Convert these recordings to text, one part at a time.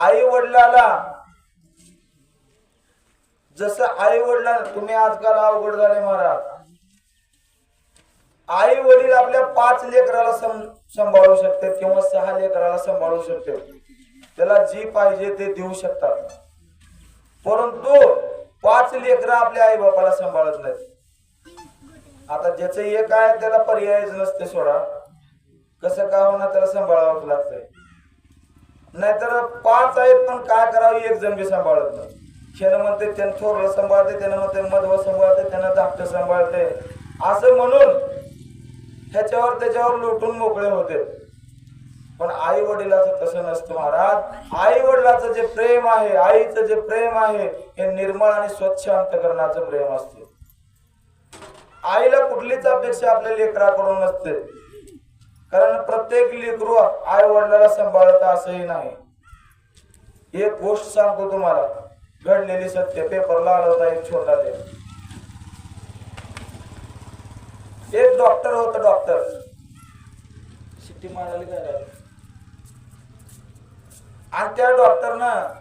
आई वडिलाला जसं आई वडिला तुम्ही आजकाल अवघड झाले महाराज. आई वडील आपल्या 5 लेकराला सांभाळू शकते किंवा 6 लेकराला सांभाळू शकते. त्याला जी पाहिजे ते देऊ शकतात. परंतु 5 लेकर आपल्या आई बापाला सांभाळत नाहीत. आता ज्याचं एक आहे त्याला पर्यायच नसते सोडा. कसं का होणार त्याला सांभाळावंच लागतंय. नाहीतर 5 आहेत पण काय करावं एक जण बी सांभाळत नाही. त्यानं म्हणते त्यानं थोरलं सांभाळते, त्यानं म्हणते मधवं सांभाळते, त्यानं धाकटं सांभाळते असं म्हणून ह्याच्यावर त्याच्यावर लुटून मोकळे होते. पण आई वडिलाचं तसं नसतं महाराज. आई वडिलाचं जे प्रेम आहे, आईचं जे प्रेम आहे हे निर्मळ आणि स्वच्छ अंतःकरणाचं प्रेम असते. आईला कुठलीच अपेक्षा आपल्या लेकराकडून नसते. कारण प्रत्येक लेकरू आई वडिलाला सांभाळत असंही नाही. एक गोष्ट सांगतो तुम्हाला, घडलेली सत्य. पेपरला आला होता एक छोटा लेख. एक डॉक्टर होता. डॉक्टर शिट्टी मारायला काय आणि त्या डॉक्टरनं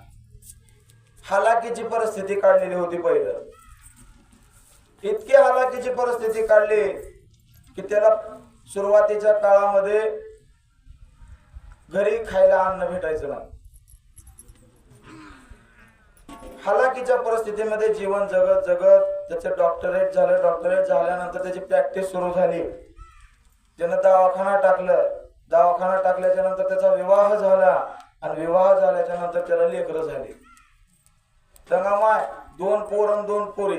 हालाकीची परिस्थिती काढलेली होती. पहिलं इतकी हालाकीची परिस्थिती काढली की त्याला सुरुवातीच्या काळामध्ये घरी खायला अन्न भेटायचं नाही. हालाकीच्या परिस्थितीमध्ये जीवन जगत जगत त्याचे डॉक्टरेट झालं. डॉक्टरेट झाल्यानंतर त्याची प्रॅक्टिस सुरू झाली. त्यानं दवाखाना टाकलं. दवाखाना टाकल्याच्या नंतर त्याचा विवाह झाला आणि विवाह झाल्याच्या नंतर त्याला लेकरं झाली. तंगामाय 2 पोर आणि 2 पोरी.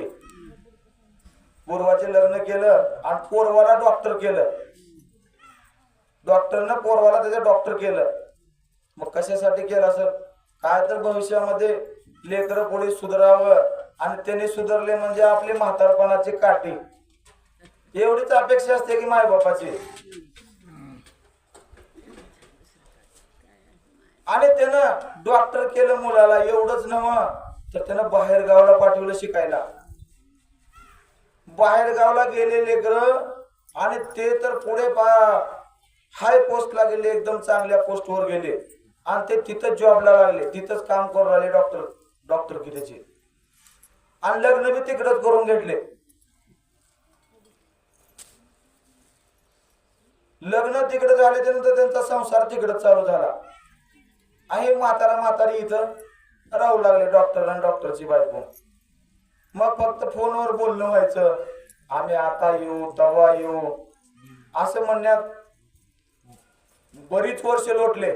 पूर्वाचे लग्न केलं आणि पोरवाला डॉक्टर केलं. डॉक्टरनं पोरवाला त्याचं डॉक्टर केलं. मग कशासाठी केलं सर? काय तर भविष्यामध्ये लेकरं पुढे सुधारावं आणि त्यांनी सुधारले म्हणजे आपली म्हातारपणाची काठी एवढीच अपेक्षा असते की मायबापाची. आणि त्यानं डॉक्टर केलं मुलाला. एवढंच नव्हतं तर त्यानं बाहेर गावाला पाठवलं शिकायला. बाहेर गावाला गेले लेकर आणि ते तर पुढे हाय पोस्टला गेले. एकदम चांगल्या पोस्टवर गेले आणि ते तिथं जॉबला लागले. तिथंच काम करून राहिले. डॉक्टर की त्याचे आणि लग्न बी तिकडच करून घेतले. लग्न तिकडे झाले त्यानंतर त्यांचा संसार तिकडे चालू झाला. आणि म्हातारी इथं राहू लागले. डॉक्टर आणि डॉक्टरची बायको. मग फक्त फोनवर बोलणं व्हायचं. आम्ही आता येऊ तेव्हा येऊ असं म्हणण्यात बरीच वर्ष लोटले.